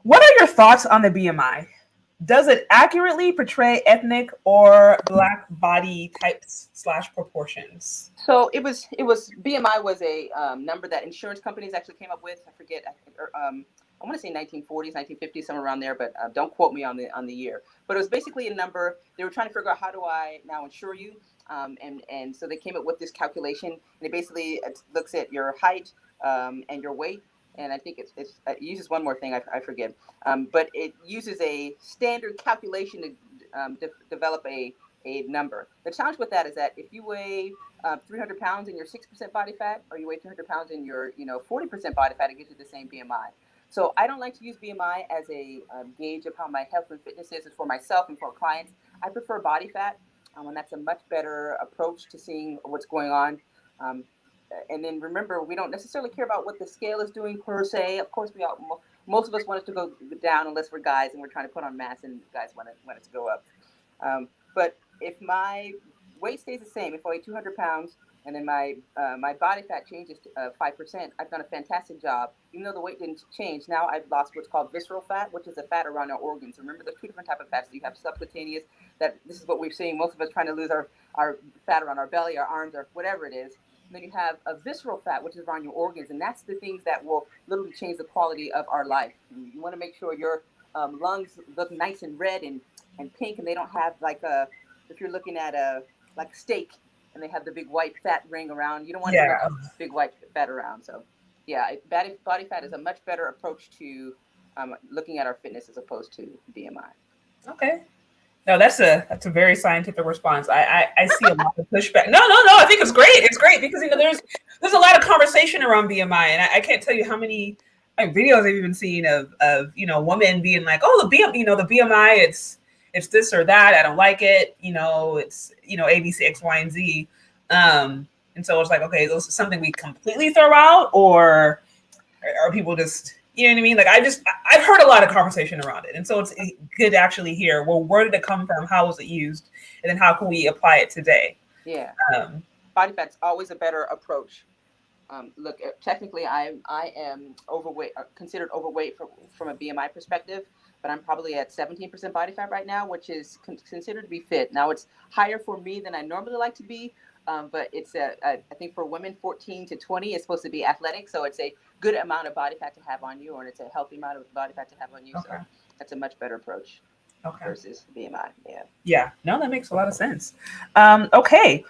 What are your thoughts on the BMI? Does it accurately portray ethnic or black body types slash proportions? So it was BMI was a number that insurance companies actually came up with. I forget, I want to say 1940s, 1950s, somewhere around there, but don't quote me on the year. But it was basically a number. They were trying to figure out how do I now insure you, and so they came up with this calculation, and it basically looks at your height and your weight. And I think it uses one more thing, I forget, but it uses a standard calculation to develop a number. The challenge with that is that if you weigh 300 pounds and you're 6% body fat, or you weigh 300 pounds and you're 40% body fat, it gives you the same BMI. So I don't like to use BMI as a gauge of how my health and fitness is for myself and for clients. I prefer body fat, and that's a much better approach to seeing what's going on. Um, and then remember, we don't necessarily care about what the scale is doing per se. Of course, most of us want it to go down unless we're guys and we're trying to put on mass, and guys want it to go up. But if my weight stays the same, if I weigh 200 pounds and then my body fat changes to 5%, I've done a fantastic job. Even though the weight didn't change, now I've lost what's called visceral fat, which is the fat around our organs. Remember, there's two different types of fats. So you have subcutaneous, that this is what we're seeing. Most of us trying to lose our fat around our belly, our arms, or whatever it is. And then you have a visceral fat, which is around your organs, and that's the things that will literally change the quality of our life. You want to make sure your lungs look nice and red and pink, and they don't have like a, if you're looking at a like steak and they have the big white fat ring around, you don't want your Yeah. big white fat around. So yeah, body fat is a much better approach to looking at our fitness as opposed to BMI. Okay. No, that's a very scientific response. I see a lot of pushback. No, no, no. I think it's great. It's great because there's a lot of conversation around BMI, and I can't tell you how many videos I've even seen of women being like, oh, the BMI, it's this or that. I don't like it. It's ABC X Y and Z. And so it's like, okay, is this something we completely throw out, or are people just, you know what I mean? Like I've heard a lot of conversation around it, and so it's good to actually hear, well, where did it come from? How was it used? And then how can we apply it today? Yeah, Um, body fat's always a better approach. Look, technically, I am overweight, considered overweight from a BMI perspective, but I'm probably at 17% body fat right now, which is considered to be fit. Now it's higher for me than I normally like to be, but it's I think for women 14 to 20 is supposed to be athletic, so it's a good amount of body fat to have on you, or it's a healthy amount of body fat to have on you. okay. So that's a much better approach Okay. versus BMI. Yeah. Yeah. No, that makes a lot of sense. Okay.